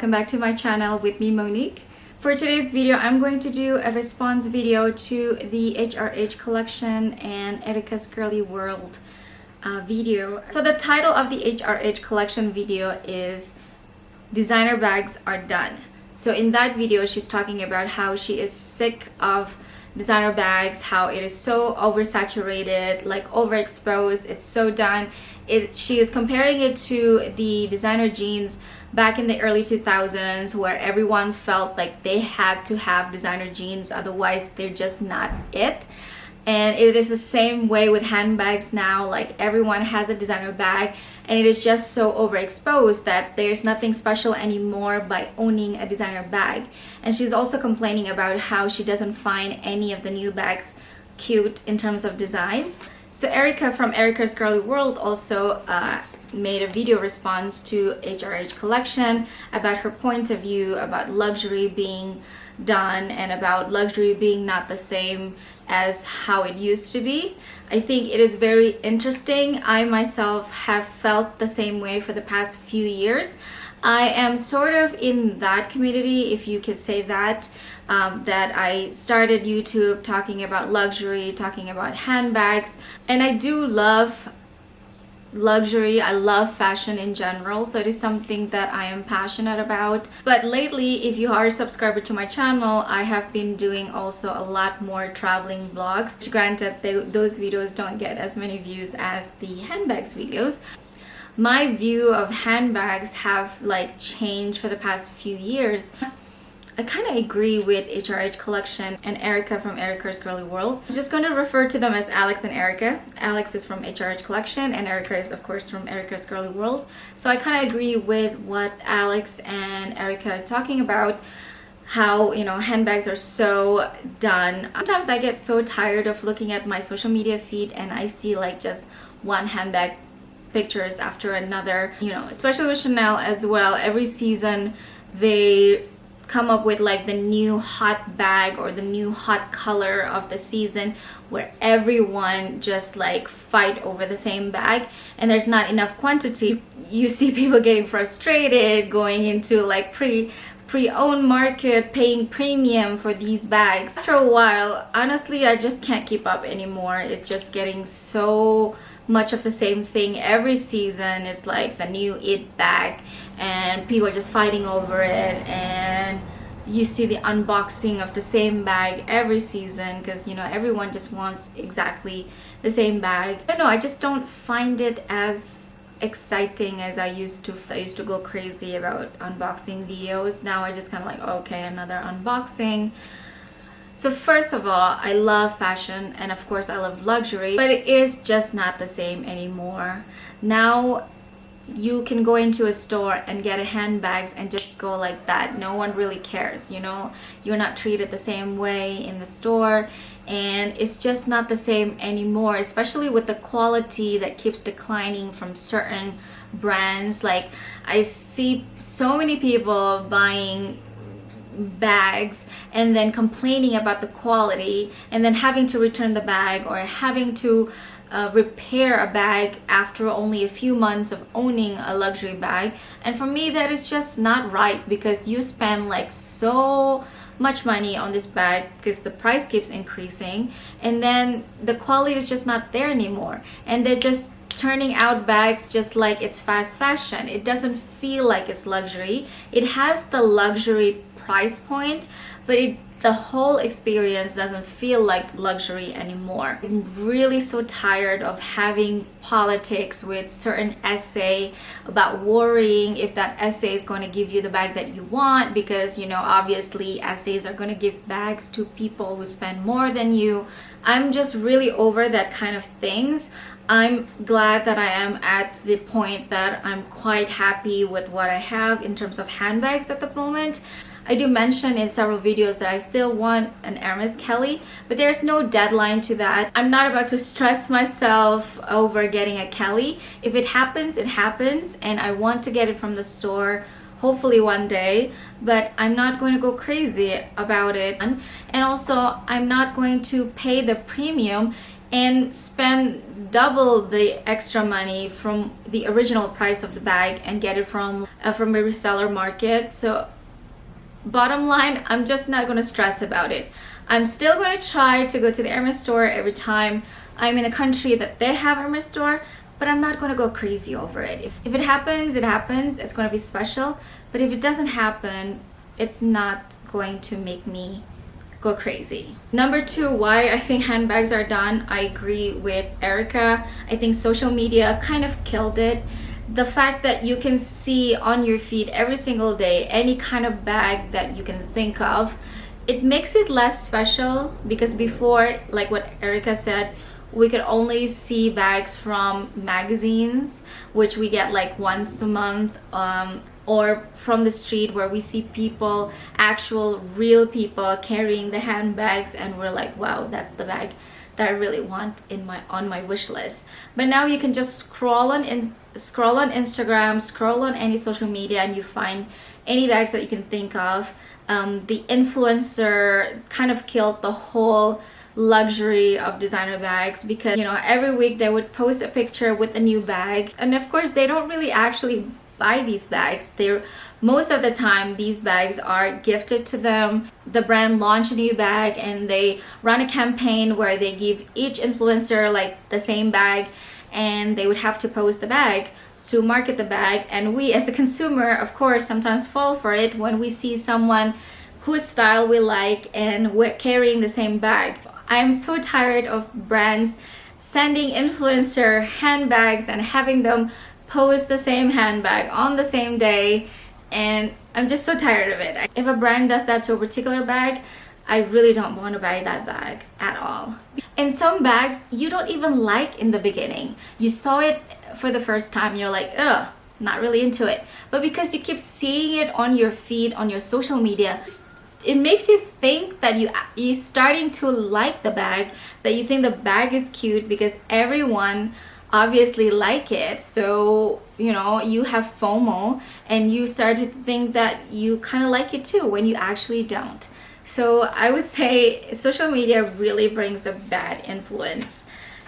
welcome back to my channel with me, Monique. For today's video, I'm going to do a response video to the HRH Collection and Erica's Girly World video. So the title of the HRH Collection video is Designer Bags Are Done. So in that video, she's talking about how she is sick of designer bags, how it is so oversaturated, like overexposed, it's so done. She is comparing it to the designer jeans back in the early 2000s, where everyone felt like they had to have designer jeans, otherwise they're just not it. And it is the same way with handbags now. Like, everyone has a designer bag, and it is just so overexposed that there's nothing special anymore by owning a designer bag. And she's also complaining about how she doesn't find any of the new bags cute in terms of design. So Erica from Erica's Girly World also made a video response to HRH Collection about her point of view about luxury being done and about luxury being not the same as how it used to be. I think it is very interesting. I myself have felt the same way for the past few years. I am sort of in that community, if you could say that, that I started YouTube talking about luxury, talking about handbags, and I do love luxury. I love fashion in general, so it is something that I am passionate about. But lately, if you are a subscriber to my channel, I have been doing also a lot more traveling vlogs. Granted, those videos don't get as many views as the handbags videos. My view of handbags have like changed for the past few years. I kind of agree with HRH Collection and Erica from Erica's Girly World. I'm just going to refer to them as Alex and Erica. Alex is from HRH Collection and Erica is of course from Erica's Girly World. So I kind of agree with what Alex and Erica are talking about, how, you know, handbags are so done. Sometimes I get so tired of looking at my social media feed and I see like just one handbag pictures after another, you know, especially with Chanel as well. Every season they come up with like the new hot bag or the new hot color of the season, where everyone just like fight over the same bag and there's not enough quantity. You see people getting frustrated, going into like pre-owned market, paying premium for these bags. After a while, honestly, I just can't keep up anymore. It's just getting so much of the same thing every season. It's like the new it bag and people are just fighting over it, and you see the unboxing of the same bag every season because, you know, everyone just wants exactly the same bag. I don't know, I just don't find it as exciting as I used to. I used to go crazy about unboxing videos. Now I just kind of like, okay, another unboxing. So first of all, I love fashion and of course I love luxury, but it is just not the same anymore. Now you can go into a store and get a handbags and just go like that. No one really cares, you know. You're not treated the same way in the store, and it's just not the same anymore, especially with the quality that keeps declining from certain brands. Like, I see so many people buying bags and then complaining about the quality and then having to return the bag or having to repair a bag after only a few months of owning a luxury bag. And for me, that is just not right, because you spend like so much money on this bag because the price keeps increasing and then the quality is just not there anymore, and they're just turning out bags just like it's fast fashion. It doesn't feel like it's luxury. It has the luxury price point, but the whole experience doesn't feel like luxury anymore. I'm really so tired of having politics with certain essay about worrying if that essay is going to give you the bag that you want, because, you know, obviously essays are going to give bags to people who spend more than you. I'm just really over that kind of things. I'm glad that I am at the point that I'm quite happy with what I have in terms of handbags at the moment. I do mention in several videos that I still want an Hermes Kelly, but there's no deadline to that. I'm not about to stress myself over getting a Kelly. If it happens, it happens, and I want to get it from the store hopefully one day, but I'm not going to go crazy about it. And also, I'm not going to pay the premium and spend double the extra money from the original price of the bag and get it from a reseller market. So bottom line, I'm just not going to stress about it. I'm still going to try to go to the Hermes store every time I'm in a country that they have Hermes store, but I'm not going to go crazy over it. If it happens, it happens. It's going to be special. But if it doesn't happen, it's not going to make me go crazy. Number two, why I think handbags are done. I agree with Erica. I think social media kind of killed it. The fact that you can see on your feed every single day any kind of bag that you can think of, it makes it less special, because before, like what Erica said, we could only see bags from magazines, which we get like once a month, or from the street where we see people, actual real people carrying the handbags, and we're like, wow, that's the bag that I really want on my wish list. But now you can just scroll on Instagram, scroll on any social media, and you find any bags that you can think of. The influencer kind of killed the whole luxury of designer bags, because every week they would post a picture with a new bag, and of course they don't really actually buy these bags. Most of the time these bags are gifted to them. The brand launch a new bag and they run a campaign where they give each influencer like the same bag, and they would have to post the bag to market the bag. And we as a consumer, of course, sometimes fall for it when we see someone whose style we like and we're carrying the same bag. I'm so tired of brands sending influencer handbags and having them post the same handbag on the same day, and I'm just so tired of it. If a brand does that to a particular bag, I really don't want to buy that bag at all. And some bags you don't even like in the beginning. You saw it for the first time, you're like, ugh, not really into it. But because you keep seeing it on your feed, on your social media, it makes you think that you're starting to like the bag, that you think the bag is cute because everyone obviously like it. So you have FOMO and you start to think that you kind of like it too when you actually don't. So I would say social media really brings a bad influence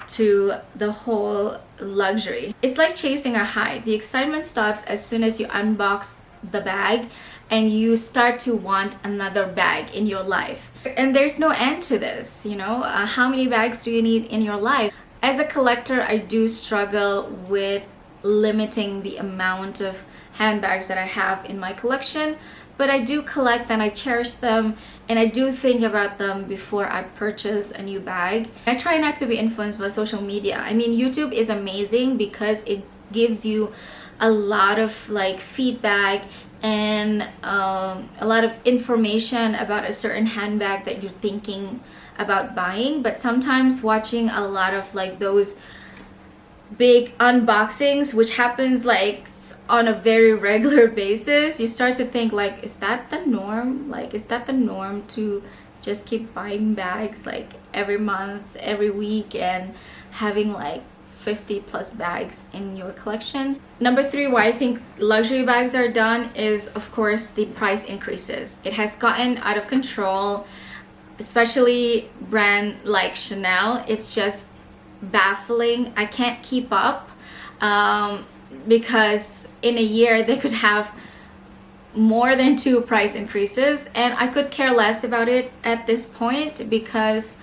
to the whole luxury. It's like chasing a high. The excitement stops as soon as you unbox the bag and you start to want another bag in your life. And there's no end to this. How many bags do you need in your life? As a collector, I do struggle with limiting the amount of handbags that I have in my collection, but I do collect and I cherish them, and I do think about them before I purchase a new bag. I try not to be influenced by social media. I mean, YouTube is amazing because it gives you a lot of feedback and a lot of information about a certain handbag that you're thinking about buying. But sometimes watching a lot of those big unboxings, which happens on a very regular basis, you start to think is that the norm? Is that the norm to just keep buying bags every month, every week, and having 50 plus bags in your collection? Number three, why I think luxury bags are done is, of course, the price increases. It has gotten out of control, especially brand like Chanel. It's just baffling. I can't keep up because in a year they could have more than 2 price increases, and I could care less about it at this point, because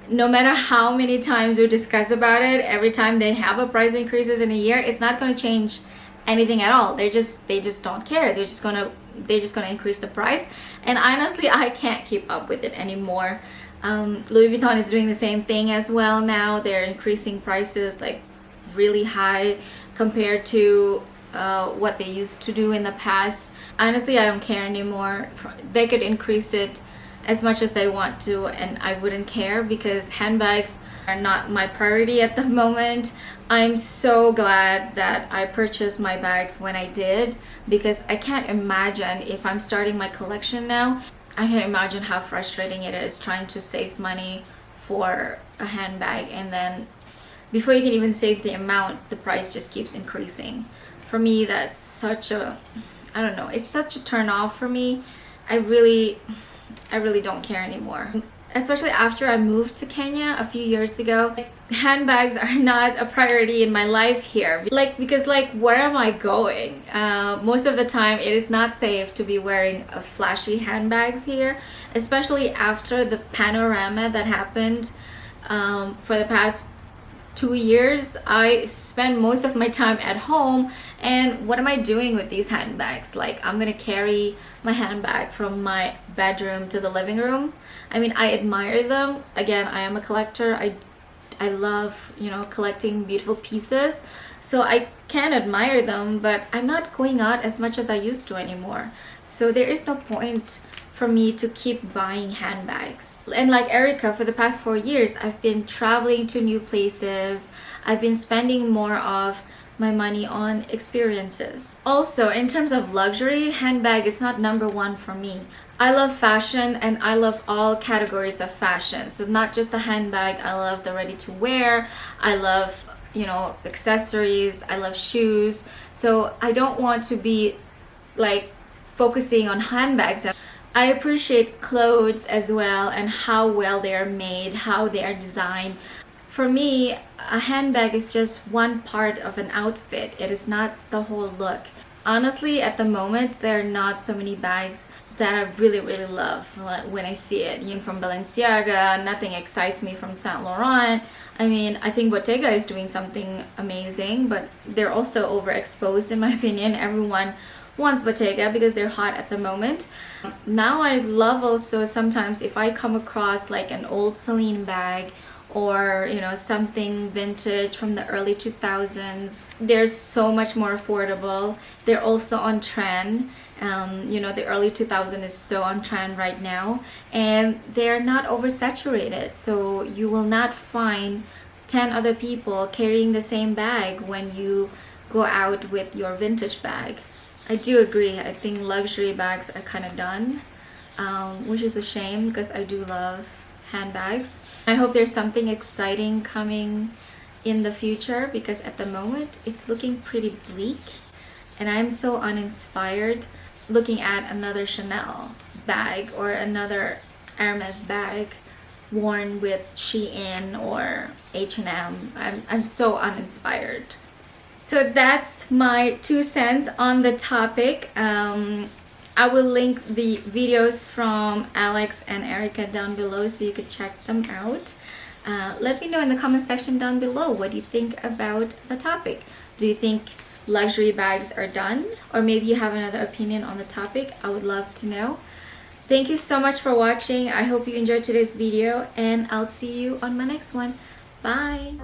no matter how many times we discuss about it, every time they have a price increases in a year, it's not going to change anything at all. They just don't care. They're just gonna increase the price, and honestly I can't keep up with it anymore. Louis Vuitton is doing the same thing as well now. They're increasing prices really high compared to what they used to do in the past. Honestly, I don't care anymore. They could increase it as much as they want to and I wouldn't care, because handbags are not my priority at the moment. I'm so glad that I purchased my bags when I did, because I can't imagine if I'm starting my collection now. I can imagine how frustrating it is trying to save money for a handbag, and then before you can even save the amount, the price just keeps increasing. For me, that's such a, I don't know, it's such a turn off for me. I really don't care anymore. especially after I moved to Kenya a few years ago. Handbags are not a priority in my life here, because where am I going? Most of the time it is not safe to be wearing flashy handbags here, especially after the panorama that happened for the past 2 years. I spend most of my time at home, and what am I doing with these handbags? Like, I'm gonna carry my handbag from my bedroom to the living room. I mean, I admire them. Again, I am a collector. I love, collecting beautiful pieces, so I can admire them, but I'm not going out as much as I used to anymore. So there is no point for me to keep buying handbags. And like Erica, for the past 4 years, I've been traveling to new places. I've been spending more of my money on experiences. Also, in terms of luxury, handbag is not number one for me. I love fashion, and I love all categories of fashion. So not just the handbag, I love the ready to wear. I love, accessories. I love shoes. So I don't want to be like focusing on handbags. I appreciate clothes as well, and how well they are made, how they are designed. For me, a handbag is just one part of an outfit. It is not the whole look. Honestly, at the moment, there are not so many bags that I really, really love when I see it. From Balenciaga, nothing excites me from Saint Laurent. I mean, I think Bottega is doing something amazing, but they're also overexposed in my opinion. Everyone wants Bottega because they're hot at the moment. Now I love also sometimes if I come across like an old Celine bag, or something vintage from the early 2000s. They're so much more affordable. They're also on trend. The early 2000s is so on trend right now, and they're not oversaturated, so you will not find 10 other people carrying the same bag when you go out with your vintage bag. I do agree. I think luxury bags are kind of done, which is a shame because I do love handbags. I hope there's something exciting coming in the future, because at the moment it's looking pretty bleak, and I'm so uninspired looking at another Chanel bag or another Hermes bag worn with Shein or H&M. I'm so uninspired. So that's my 2 cents on the topic. I will link the videos from Alex and Erica down below so you could check them out. Let me know in the comment section down below, what do you think about the topic? Do you think luxury bags are done? Or maybe you have another opinion on the topic. I would love to know. Thank you so much for watching. I hope you enjoyed today's video, and I'll see you on my next one. Bye!